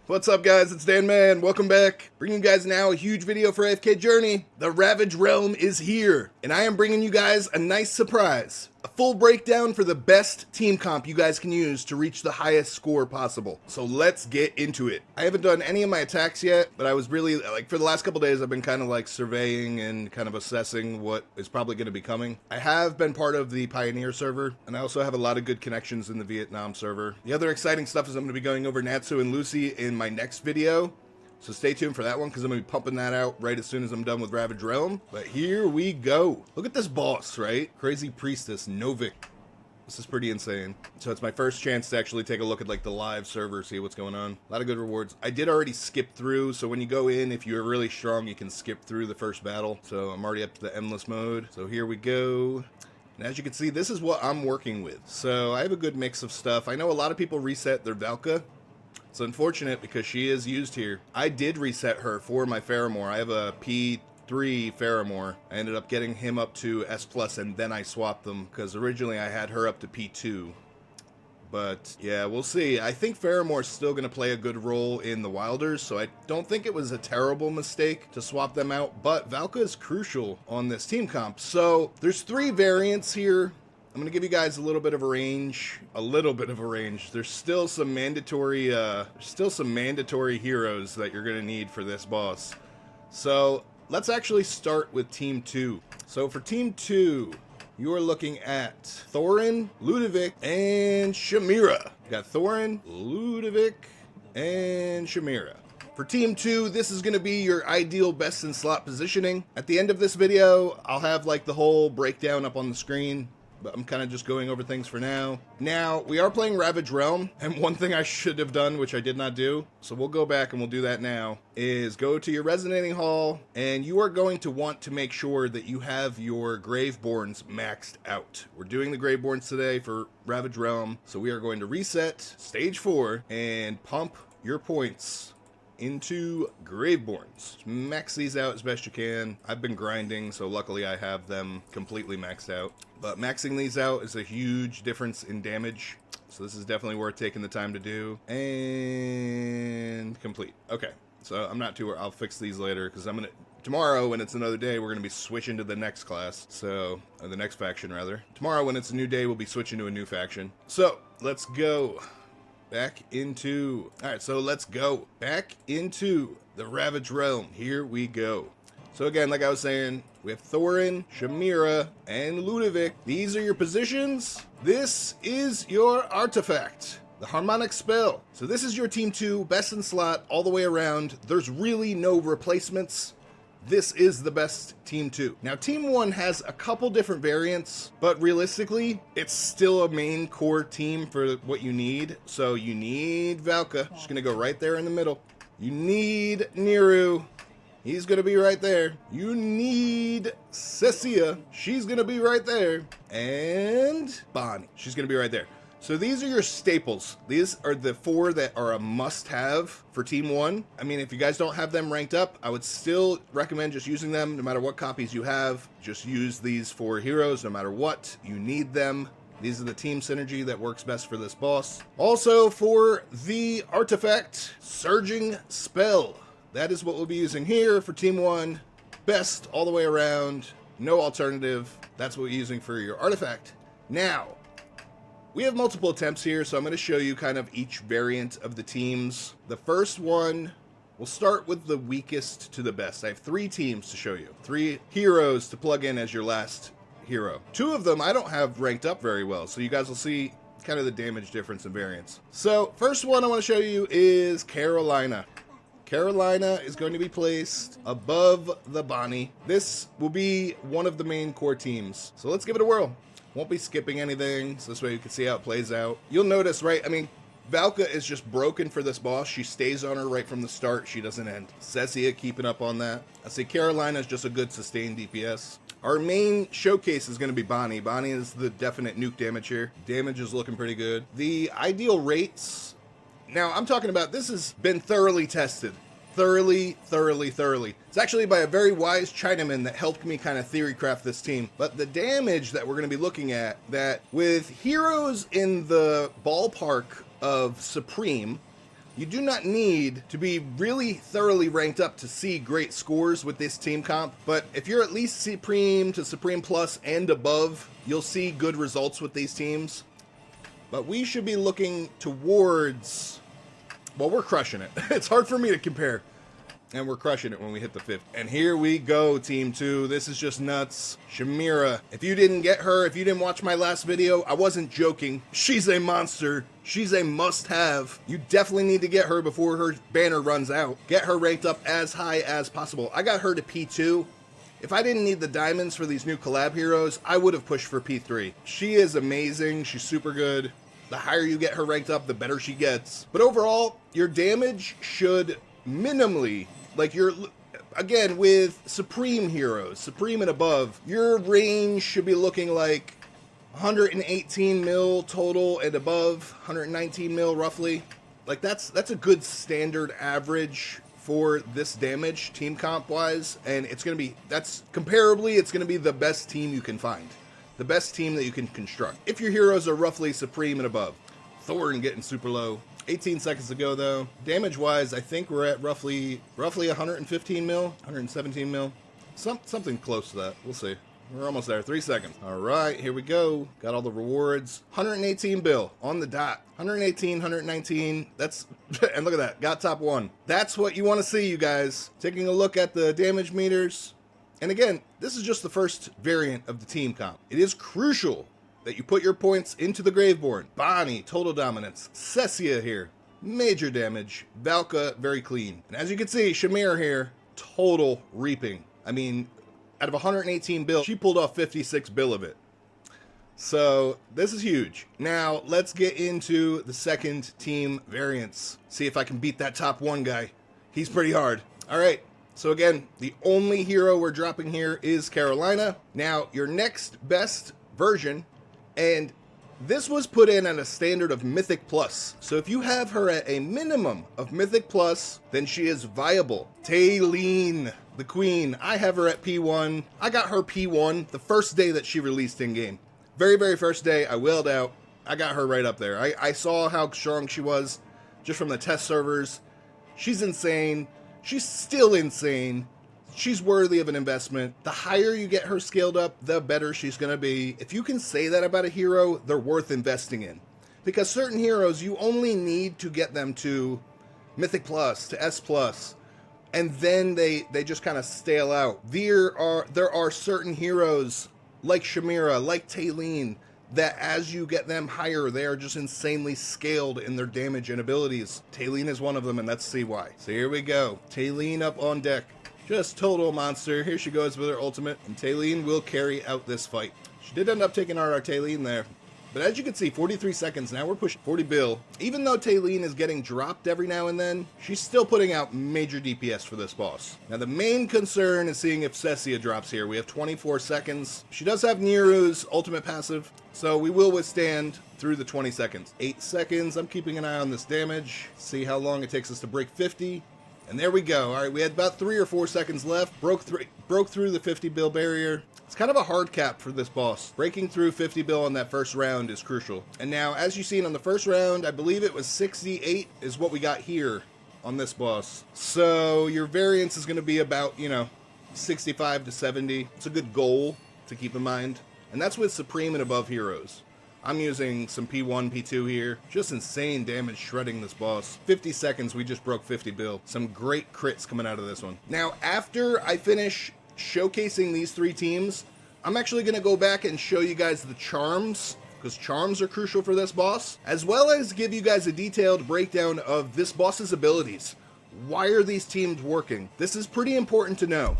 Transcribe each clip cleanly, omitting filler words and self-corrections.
What's up, guys? It's Dan Man. Welcome back. Bringing you guys now a huge video for AFK Journey. The Ravaged Realm is here, and I am bringing you guys a nice surprise. A full breakdown for the best team comp you guys can use to reach the highest score possible. So let's get into it. I haven't done any of my attacks yet, but I was really, for the last couple days, I've been kind of surveying and kind of assessing what is probably going to be coming. I have been part of the Pioneer server, and I also have a lot of good connections in the Vietnam server. The other exciting stuff is I'm going to be going over Natsu and Lucy in my next video. So stay tuned for that one, because I'm going to be pumping that out right as soon as I'm done with Ravaged Realm. But here we go. Look at this boss, right? Crazy Priestess, Novik. This is pretty insane. So it's my first chance to actually take a look at the live server, see what's going on. A lot of good rewards. I did already skip through, so when you go in, if you're really strong, you can skip through the first battle. So I'm already up to the endless mode. So here we go. And as you can see, this is what I'm working with. So I have a good mix of stuff. I know a lot of people reset their Valka. It's unfortunate because she is used here. I did reset her for my Faramore. I have a P3 Faramore. I ended up getting him up to S+, and then I swapped them because originally I had her up to P2. But yeah, we'll see. I think Faramore's still going to play a good role in the Wilders, so I don't think it was a terrible mistake to swap them out. But Valka is crucial on this team comp. So there's 3 variants here. I'm going to give you guys a little bit of a range. There's still some mandatory heroes that you're going to need for this boss. So let's actually start with Team 2. So for Team 2, you are looking at Thorin, Ludovic, and Shamira. You got Thorin, Ludovic, and Shamira. For Team 2, this is going to be your ideal best in slot positioning. At the end of this video, I'll have the whole breakdown up on the screen. But I'm kind of just going over things for now. Now, we are playing Ravaged Realm, and one thing I should have done, which I did not do, so we'll go back and we'll do that now, is go to your Resonating Hall, and you are going to want to make sure that you have your Graveborns maxed out. We're doing the Graveborns today for Ravaged Realm, so we are going to reset Stage 4 and pump your points into Graveborns. Max these out as best you can. I've been grinding, so luckily I have them completely maxed out. But maxing these out is a huge difference in damage, so this is definitely worth taking the time to do. And complete. Okay, so I'm not too worried. I'll fix these later, because tomorrow, when it's another day, we're going to be switching to the next class. So, or the next faction, rather. Tomorrow, when it's a new day, we'll be switching to a new faction. So, let's go. Back into the Ravaged Realm. Here we go. So again, like I was saying, we have Thorin, Shamira, and Ludovic. These are your positions. This is your artifact, the harmonic spell. So this is your Team 2, best in slot, all the way around. There's really no replacements. This is the best Team 2. Now, Team 1 has a couple different variants, but realistically, it's still a main core team for what you need. So you need Valka. She's going to go right there in the middle. You need Niru. He's going to be right there. You need Cecia. She's going to be right there. And Bonnie. She's going to be right there. So these are your staples. These are the 4 that are a must-have for Team 1. I mean, if you guys don't have them ranked up, I would still recommend just using them no matter what copies you have. Just use these 4 heroes no matter what. You need them. These are the team synergy that works best for this boss. Also, for the artifact, Surging Spell. That is what we'll be using here for Team 1. Best all the way around. No alternative. That's what we're using for your artifact. Now, we have multiple attempts here, so I'm going to show you kind of each variant of the teams. The first one, we'll start with the weakest to the best. I have 3 teams to show you. 3 heroes to plug in as your last hero. 2 of them I don't have ranked up very well, so you guys will see kind of the damage difference in variants. So, first one I want to show you is Carolina. Carolina is going to be placed above the Bonnie. This will be one of the main core teams. So let's give it a whirl. Won't be skipping anything, so this way you can see how it plays out. You'll notice, right, I mean, Valka is just broken for this boss. She stays on her right from the start. She doesn't end. Cecia keeping up on that. I say Carolina is just a good sustained DPS. Our main showcase is going to be Bonnie. Bonnie is the definite nuke damage here. Damage is looking pretty good. The ideal rates, now I'm talking about, this has been thoroughly tested. Thoroughly. It's actually by a very wise Chinaman that helped me kind of theory craft this team. But the damage that we're going to be looking at, that with heroes in the ballpark of Supreme, You do not need to be really thoroughly ranked up to see great scores with this team comp, but if you're at least Supreme to Supreme Plus and above, you'll see good results with these teams. But we should be looking towards, well, we're crushing it. It's hard for me to compare. And we're crushing it when we hit the 50. And here we go, Team 2. This is just nuts. Shamira. If you didn't get her, if you didn't watch my last video, I wasn't joking. She's a monster. She's a must-have. You definitely need to get her before her banner runs out. Get her ranked up as high as possible. I got her to P2. If I didn't need the diamonds for these new collab heroes, I would have pushed for P3. She is amazing. She's super good. The higher you get her ranked up, the better she gets. But overall, your damage should minimally, like you're, again, with Supreme heroes, Supreme and above, your range should be looking like 118 mil total and above, 119 mil roughly. Like that's a good standard average for this damage team comp wise, and it's going to be, that's comparably, it's going to be the best team you can find. The best team that you can construct. If your heroes are roughly Supreme and above. Thorn getting super low. 18 seconds to go though. Damage wise, I think we're at roughly 115 mil, 117 mil. Something close to that. We'll see. We're almost there. 3 seconds. All right, here we go. Got all the rewards. 118 bill on the dot. 118, 119. That's, and look at that. Got top 1. That's what you want to see, you guys. Taking a look at the damage meters. And again, this is just the first variant of the team comp. It is crucial that you put your points into the Graveborn. Bonnie, total dominance. Cessia here, major damage. Valka, very clean. And as you can see, Shamir here, total reaping. I mean, out of 118 bill, she pulled off 56 bill of it. So this is huge. Now let's get into the second team variants. See if I can beat that top 1 guy. He's pretty hard. All right. So again, the only hero we're dropping here is Carolina. Now, your next best version, and this was put in at a standard of Mythic Plus. So if you have her at a minimum of Mythic Plus, then she is viable. Taylene, the queen. I have her at P1. I got her P1 the first day that she released in-game. Very first day, I wailed out. I got her right up there. I saw how strong she was just from the test servers. She's insane. She's still insane. She's worthy of an investment. The higher you get her scaled up, the better she's going to be. If you can say that about a hero, they're worth investing in. Because certain heroes, you only need to get them to Mythic Plus, to S Plus, and then they just kind of stale out. There are certain heroes like Shamira, like Taylene, that as you get them higher, they are just insanely scaled in their damage and abilities. Taylene is one of them, and let's see why. So here we go. Taylene up on deck. Just total monster. Here she goes with her ultimate, and Taylene will carry out this fight. She did end up taking out our Taylene there. But as you can see, 43 seconds. Now we're pushing 40 bill. Even though Taylene is getting dropped every now and then, she's still putting out major DPS for this boss. Now the main concern is seeing if Cessia drops here. We have 24 seconds. She does have Niru's ultimate passive, so we will withstand through the 20 seconds. 8 seconds. I'm keeping an eye on this damage. See how long it takes us to break 50. And there we go. All right, we had about 3 or 4 seconds left. Broke through the 50 bill barrier. It's kind of a hard cap for this boss. Breaking through 50 bill on that first round is crucial. And now, as you've seen on the first round, I believe it was 68 is what we got here on this boss. So your variance is going to be about, 65 to 70. It's a good goal to keep in mind. And that's with Supreme and above heroes. I'm using some P1, P2 here. Just insane damage shredding this boss. 50 seconds, we just broke 50 bill. Some great crits coming out of this one. Now, after I finish showcasing these 3 teams, I'm actually going to go back and show you guys the charms, because charms are crucial for this boss, as well as give you guys a detailed breakdown of this boss's abilities. Why are these teams working? This is pretty important to know.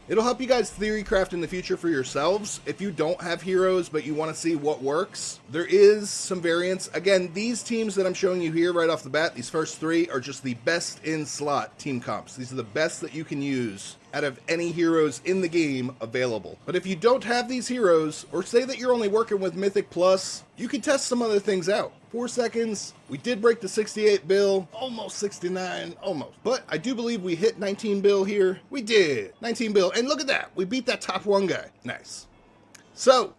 It'll help you guys theory craft in the future for yourselves. If you don't have heroes but you want to see what works, there is some variance. Again, these teams that I'm showing you here right off the bat, these first 3 are just the best in slot team comps. These are the best that you can use out of any heroes in the game available. But if you don't have these heroes, or say that you're only working with Mythic Plus, you can test some other things out. 4 seconds, we did break the 68 bill, almost 69, almost. But I do believe we hit 19 bill here. We did, 19 bill, and look at that, we beat that top 1 guy. Nice. So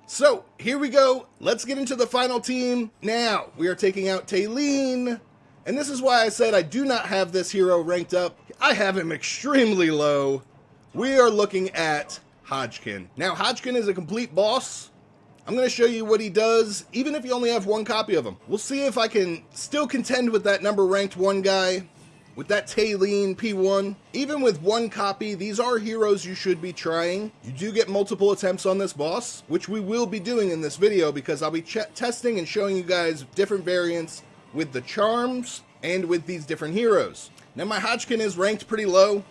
here we go. Let's get into the final team. Now, we are taking out Taylene And this is why I said I do not have this hero ranked up. I have him extremely low. We are looking at Hodgkin. Now, Hodgkin is a complete boss. I'm going to show you what he does, even if you only have one copy of him. We'll see if I can still contend with that number ranked 1 guy, with that Taylene P1. Even with 1 copy, these are heroes you should be trying. You do get multiple attempts on this boss, which we will be doing in this video because I'll be testing and showing you guys different variants with the charms and with these different heroes. Now, my Hodgkin is ranked pretty low,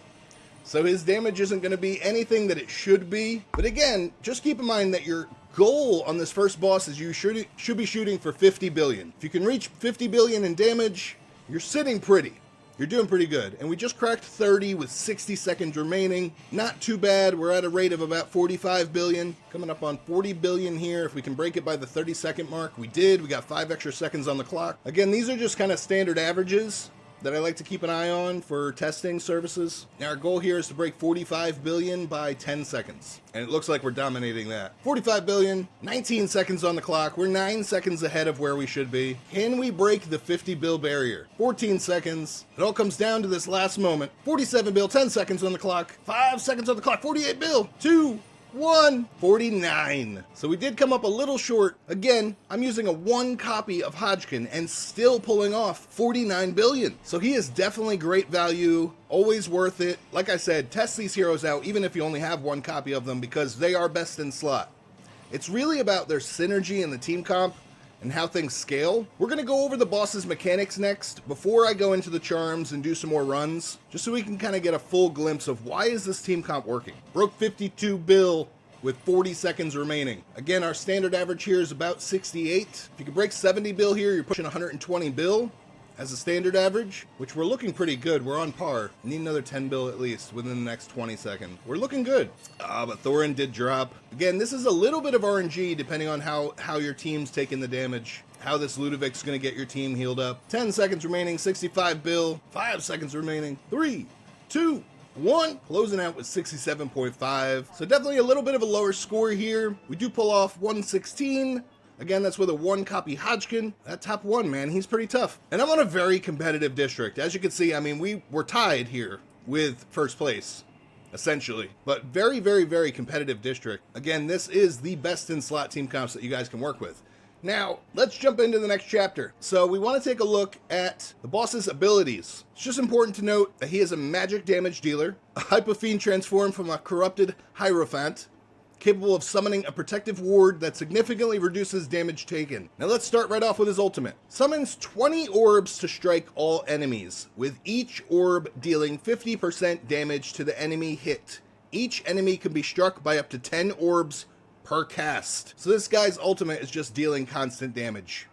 so his damage isn't going to be anything that it should be. But again, just keep in mind that your goal on this first boss is you should be shooting for 50 billion. If you can reach 50 billion in damage, you're sitting pretty. You're doing pretty good. And we just cracked 30 with 60 seconds remaining. Not too bad. We're at a rate of about 45 billion. Coming up on 40 billion here. If we can break it by the 30-second mark, we did. We got 5 extra seconds on the clock. Again, these are just kind of standard averages that I like to keep an eye on for testing services. Now, our goal here is to break 45 billion by 10 seconds. And it looks like we're dominating that. 45 billion, 19 seconds on the clock. We're 9 seconds ahead of where we should be. Can we break the 50 bill barrier? 14 seconds. It all comes down to this last moment. 47 bill, 10 seconds on the clock. 5 seconds on the clock. 48 bill, 2, 1, 49. So we did come up a little short. Again, I'm using a 1 copy of Hodgkin and still pulling off 49 billion. So he is definitely great value, always worth it. Like I said, test these heroes out even if you only have 1 copy of them because they are best in slot. It's really about their synergy in the team comp and how things scale. We're going to go over the boss's mechanics next before I go into the charms and do some more runs, just so we can kind of get a full glimpse of why is this team comp working. Broke 52 bill with 40 seconds remaining. Again, our standard average here is about 68. If you can break 70 bill here, you're pushing 120 bill as a standard average, which we're looking pretty good. We're on par. Need another 10 bill at least within the next 20 seconds. We're looking good. But Thorin did drop. Again, this is a little bit of RNG depending on how your team's taking the damage, how this Ludovic's gonna get your team healed up. 10 seconds remaining, 65 bill, 5 seconds remaining, 3, 2, 1, closing out with 67.5. So definitely a little bit of a lower score here. We do pull off 116. Again, that's with a 1 copy Hodgkin. That top 1, man, he's pretty tough. And I'm on a very competitive district. As you can see, I mean, we were tied here with first place, essentially. But very, very, very competitive district. Again, this is the best in slot team comps that you guys can work with. Now, let's jump into the next chapter. So we want to take a look at the boss's abilities. It's just important to note that he is a magic damage dealer, a Hypofiend transformed from a corrupted Hierophant, capable of summoning a protective ward that significantly reduces damage taken. Now let's start right off with his ultimate. Summons 20 orbs to strike all enemies, with each orb dealing 50% damage to the enemy hit. Each enemy can be struck by up to 10 orbs per cast. So this guy's ultimate is just dealing constant damage.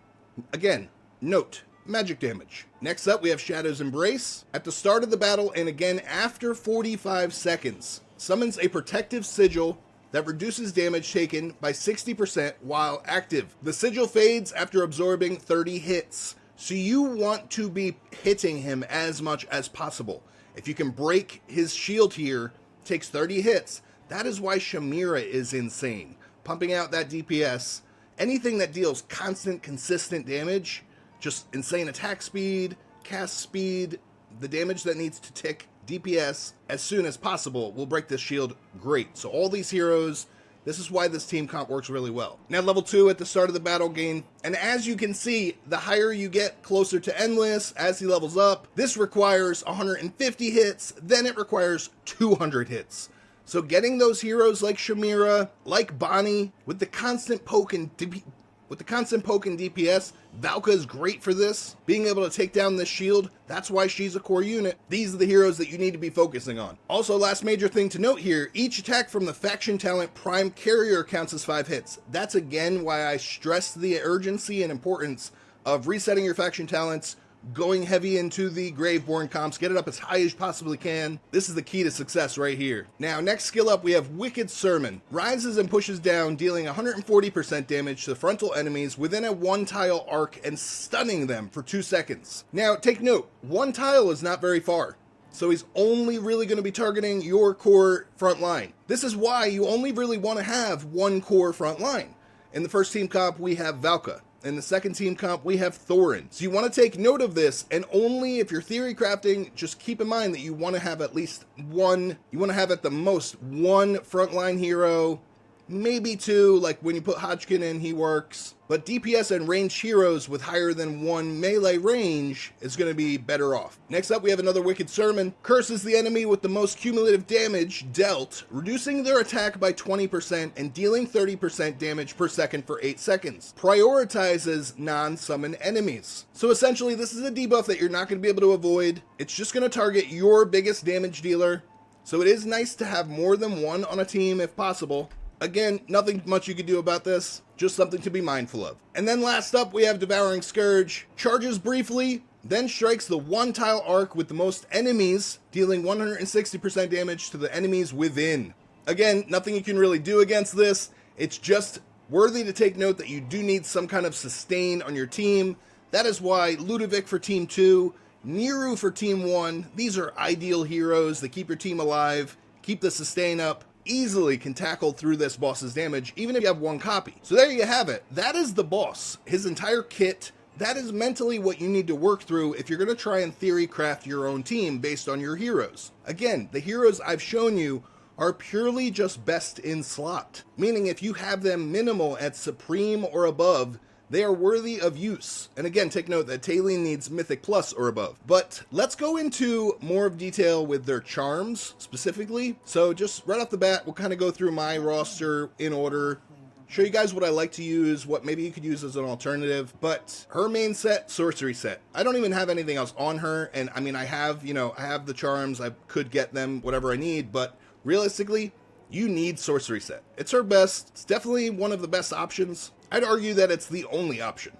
Again, note, magic damage. Next up, we have Shadow's Embrace. At the start of the battle, and again after 45 seconds, summons a protective sigil that reduces damage taken by 60% while active. The sigil fades after absorbing 30 hits, so you want to be hitting him as much as possible. If you can break his shield here, takes 30 hits. That is why Shamira is insane. Pumping out that DPS, anything that deals constant, consistent damage, just insane attack speed, cast speed, the damage that needs to tick DPS as soon as possible will break this shield great. So all these heroes, this is why this team comp works really well. Now level 2 at the start of the battle gain, and as you can see, the higher you get closer to Endless as he levels up, this requires 150 hits, then it requires 200 hits. So getting those heroes like Shamira, like Bonnie, with the constant poke and DPS, Valka is great for this. Being able to take down this shield, that's why she's a core unit. These are the heroes that you need to be focusing on. Also, last major thing to note here, each attack from the faction talent Prime Carrier counts as 5 hits. That's again why I stress the urgency and importance of resetting your faction talents, going heavy into the Graveborn comps, get it up as high as you possibly can. This is the key to success right here. Now, next skill up, we have Wicked Sermon. Rises and pushes down, dealing 140% damage to frontal enemies within a 1-tile arc and stunning them for 2 seconds. Now, take note, 1 tile is not very far. So he's only really going to be targeting your core front line. This is why you only really want to have 1 core front line. In the first team comp, we have Valka. In the second team comp, we have Thorin. So you want to take note of this, and only if you're theory crafting, just keep in mind that you want to have at least one, you want to have at the most one frontline hero, maybe two, like when you put Hodgkin in, he works. But DPS and ranged heroes with higher than 1 melee range is going to be better off. Next up, we have another Wicked Sermon. Curses the enemy with the most cumulative damage dealt, reducing their attack by 20% and dealing 30% damage per second for 8 seconds. Prioritizes non-summon enemies. So essentially, this is a debuff that you're not going to be able to avoid. It's just going to target your biggest damage dealer. So it is nice to have more than one on a team if possible. Again, nothing much you can do about this, just something to be mindful of. And then last up, we have Devouring Scourge. Charges briefly, then strikes the one tile arc with the most enemies, dealing 160% damage to the enemies within. Again, nothing you can really do against this. It's just worthy to take note that you do need some kind of sustain on your team. That is why Ludovic for Team 2, Niru for Team 1, these are ideal heroes that keep your team alive, keep the sustain up, easily can tackle through this boss's damage, even if you have one copy. So there you have it. That is the boss. His entire kit. That is mentally what you need to work through if you're going to try and theory craft your own team based on your heroes. Again, the heroes I've shown you are purely just best in slot, meaning if you have them minimal at Supreme or above, they are worthy of use. And again, take note that Talene needs Mythic Plus or above. But let's go into more of detail with their charms specifically. So just right off the bat, we'll kind of go through my roster in order, show you guys what I like to use, what maybe you could use as an alternative. But her main set, sorcery set. I don't even have anything else on her. And I mean, I have the charms, I could get them, whatever I need, but realistically, you need sorcery set. It's her best. It's definitely one of the best options. I'd argue that it's the only option.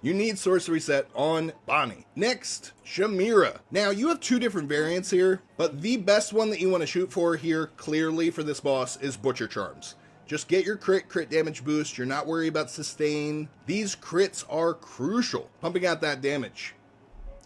You need sorcery set on Bonnie. Next, Shamira. Now, you have two different variants here, but the best one that you want to shoot for here, clearly for this boss, is Butcher Charms. Just get your crit damage boost. You're not worried about sustain. These crits are crucial, pumping out that damage.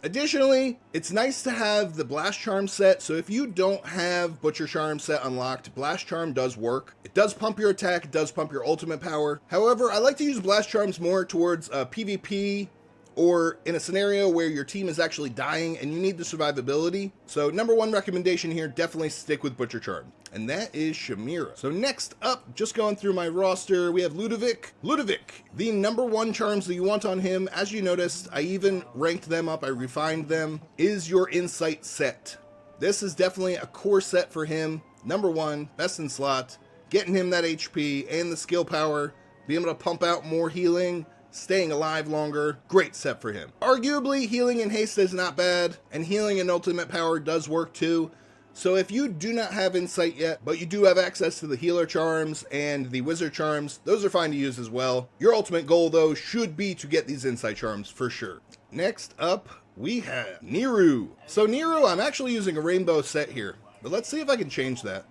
Additionally, it's nice to have the Blast Charm set, so if you don't have Butcher Charm set unlocked, Blast Charm does work. It does pump your attack, it does pump your ultimate power. However, I like to use Blast Charms more towards PvP or in a scenario where your team is actually dying and you need the survivability. So number one recommendation here, definitely stick with Butcher Charm. And that is Shamira. So next up, just going through my roster, we have Ludovic. Ludovic, the number one charms that you want on him, as you noticed, I even ranked them up, I refined them, is your Insight set. This is definitely a core set for him. Number one, best in slot, getting him that HP and the skill power, being able to pump out more healing, staying alive longer, great set for him. Arguably, healing and haste is not bad, and healing and ultimate power does work too. So if you do not have Insight yet, but you do have access to the healer charms and the wizard charms, those are fine to use as well. Your ultimate goal though should be to get these Insight charms for sure. Next up, we have Niru. So Niru, I'm actually using a rainbow set here, but let's see if I can change that.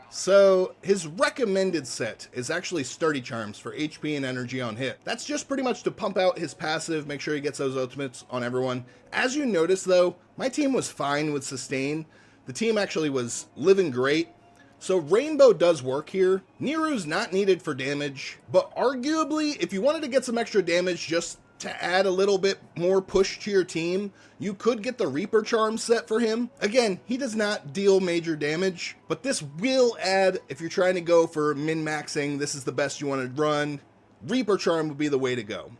So his recommended set is actually Sturdy Charms for HP and energy on hit. That's just pretty much to pump out his passive, make sure he gets those ultimates on everyone. As you notice though, my team was fine with sustain. The team actually was living great. So Rainbow does work here. Niru's not needed for damage, but arguably if you wanted to get some extra damage just to add a little bit more push to your team, you could get the Reaper Charm set for him. Again, he does not deal major damage, but this will add, if you're trying to go for min-maxing, this is the best you want to run, Reaper Charm would be the way to go.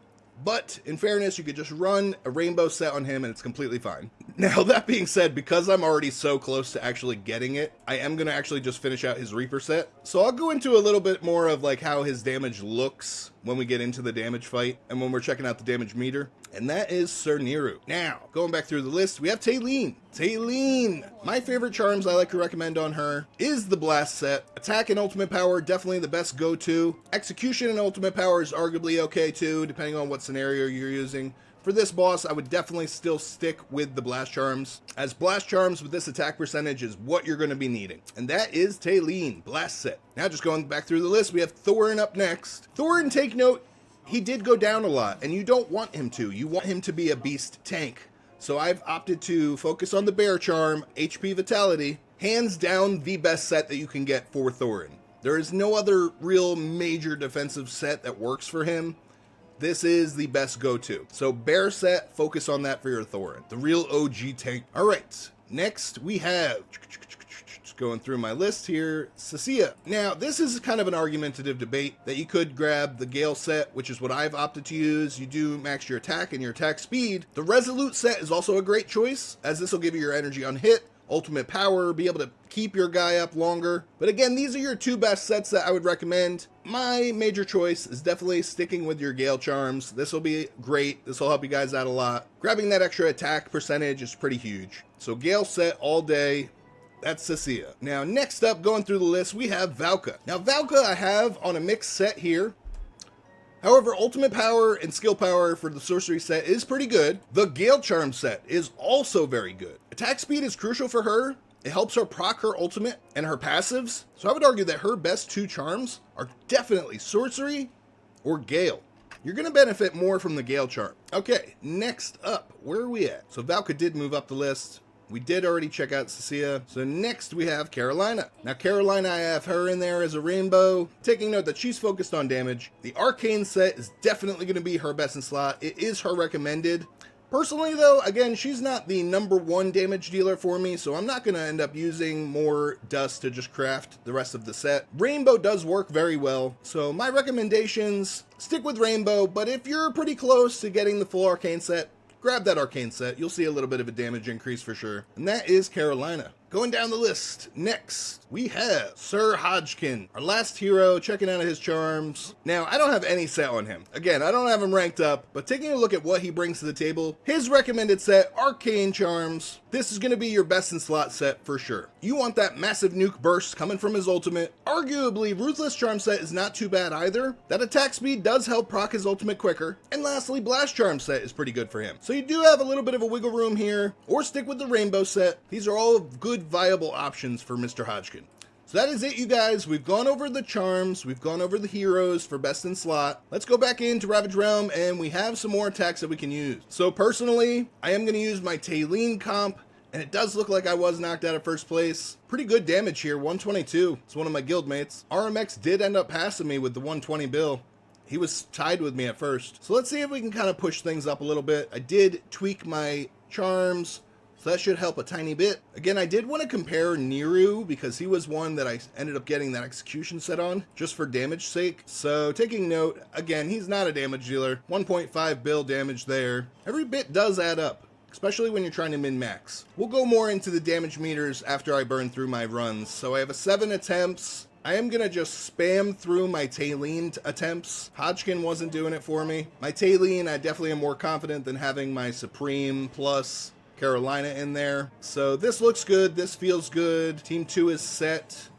But in fairness, you could just run a rainbow set on him and it's completely fine. Now that being said, because I'm already so close to actually getting it, I am going to actually just finish out his Reaper set. So I'll go into a little bit more of like how his damage looks when we get into the damage fight and when we're checking out the damage meter. And that is Sir Niru. Now, going back through the list, we have Talene. Talene! My favorite charms I like to recommend on her is the Blast set. Attack and ultimate power, definitely the best go-to. Execution and ultimate power is arguably okay too, depending on what scenario you're using. For this boss, I would definitely still stick with the Blast Charms, as Blast Charms with this attack percentage is what you're going to be needing. And that is Talene, Blast set. Now just going back through the list, we have Thorin up next. Thorin, take note, he did go down a lot, and you don't want him to. You want him to be a beast tank. So I've opted to focus on the Bear Charm, HP Vitality, hands down the best set that you can get for Thorin. There is no other real major defensive set that works for him. this is the best go-to. So bear set, focus on that for your Thorin, the real OG tank. All right, next we have, just going through my list here, Synergies. Now, this is kind of an argumentative debate that you could grab the Gale set, which is what I've opted to use. You do max your attack and your attack speed. The Resolute set is also a great choice, as this will give you your energy on hit, ultimate power, be able to keep your guy up longer. But again, these are your two best sets that I would recommend. My major choice is definitely sticking with your Gale Charms. This will be great. This will help you guys out a lot. Grabbing that extra attack percentage is pretty huge. So Gale set all day. That's Synergies. Now, next up, going through the list, we have Valka. Now, Valka I have on a mixed set here. However, ultimate power and skill power for the sorcery set is pretty good. The Gale Charm set is also very good. Attack speed is crucial for her. It helps her proc her ultimate and her passives. So I would argue that her best two charms are definitely sorcery or Gale. You're going to benefit more from the Gale Charm. Okay, next up, where are we at? So Valka did move up the list. We did already check out Synergies. So next we have Carolina. Now Carolina, I have her in there as a rainbow. Taking note that she's focused on damage. The Arcane set is definitely going to be her best in slot. It is her recommended. Personally though, again, she's not the #1 damage dealer for me, so I'm not going to end up using more dust to just craft the rest of the set. Rainbow does work very well, so my recommendations, stick with Rainbow, but if you're pretty close to getting the full Arcane set, grab that Arcane set. You'll see a little bit of a damage increase for sure. And that is Carolina. Going down the list, next we have Sir Hodgkin, our last hero, checking out his charms. Now, I don't have any set on him. Again, I don't have him ranked up, but taking a look at what he brings to the table, his recommended set, Arcane Charms, this is going to be your best in slot set for sure. You want that massive nuke burst coming from his ultimate. Arguably, Ruthless Charm set is not too bad either. That attack speed does help proc his ultimate quicker. And lastly, Blast Charm set is pretty good for him. So you do have a little bit of a wiggle room here, or stick with the Rainbow set. These are all good viable options for Mr. Hodgkin. So that is it, you guys. We've gone over the charms, we've gone over the heroes for best in slot. Let's go back into Ravaged Realm, and we have some more attacks that we can use. So personally, I am going to use my Taylene comp, and it does look like I was knocked out of first place. Pretty good damage here, 122. It's one of my guildmates. RMX did end up passing me with the 120 bill. He was tied with me at first. So let's see if we can kind of push things up a little bit. I did tweak my charms, so that should help a tiny bit. Again, I did want to compare Niru because he was one that I ended up getting that execution set on just for damage sake. So taking note, again, he's not a damage dealer. 1.5 bill damage there. Every bit does add up, especially when you're trying to min-max. We'll go more into the damage meters after I burn through my runs. So I have 7 attempts. I am going to just spam through my Taylene attempts. Hodgkin wasn't doing it for me. My Taylene, I definitely am more confident than having my Supreme plus Carolina in there. So this looks good. This feels good. Team 2 is set.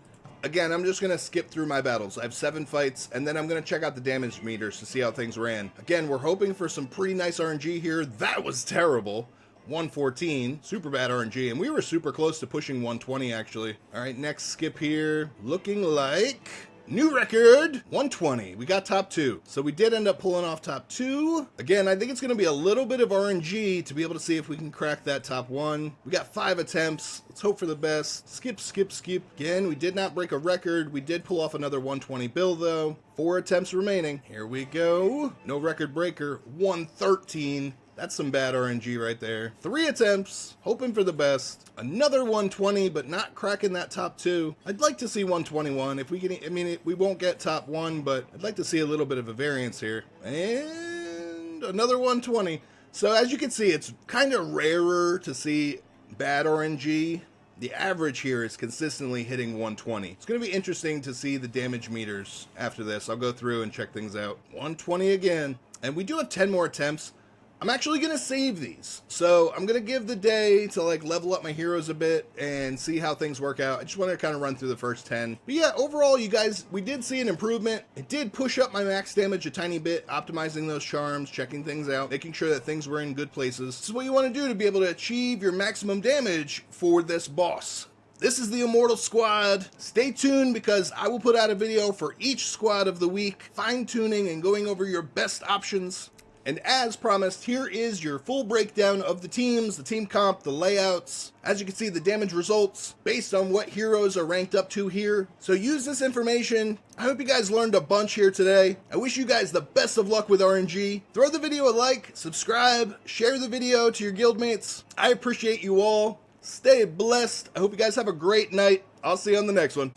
Again, I'm just going to skip through my battles. I have 7 fights, and then I'm going to check out the damage meters to see how things ran. Again, we're hoping for some pretty nice RNG here. That was terrible. 114, super bad RNG, and we were super close to pushing 120 actually. All right, next skip here, looking like new record, 120. We got top 2, so we did end up pulling off top 2. Again, I think it's going to be a little bit of RNG to be able to see if we can crack that top 1. We got 5 attempts. Let's hope for the best. Skip, skip, skip. Again, we did not break a record. We did pull off another 120 bill though. 4 attempts remaining. Here we go. No record breaker. 113. That's some bad RNG right there. 3 attempts, hoping for the best. Another 120, but not cracking that top 2. I'd like to see 121 if we can. I mean, we won't get top 1, but I'd like to see a little bit of a variance here. And another 120. So as you can see, it's kind of rarer to see bad RNG. The average here is consistently hitting 120. It's going to be interesting to see the damage meters after this. I'll go through and check things out. 120 again. And we do have 10 more attempts. I'm actually going to save these. So I'm going to give the day to like level up my heroes a bit and see how things work out. I just want to kind of run through the first 10. But yeah, overall, you guys, we did see an improvement. It did push up my max damage a tiny bit, optimizing those charms, checking things out, making sure that things were in good places. This is what you want to do to be able to achieve your maximum damage for this boss. This is the Immortal Squad. Stay tuned because I will put out a video for each squad of the week, fine-tuning and going over your best options. And as promised, here is your full breakdown of the teams, the team comp, the layouts. As you can see, the damage results based on what heroes are ranked up to here. So use this information. I hope you guys learned a bunch here today. I wish you guys the best of luck with RNG. Throw the video a like, subscribe, share the video to your guildmates. I appreciate you all. Stay blessed. I hope you guys have a great night. I'll see you on the next one.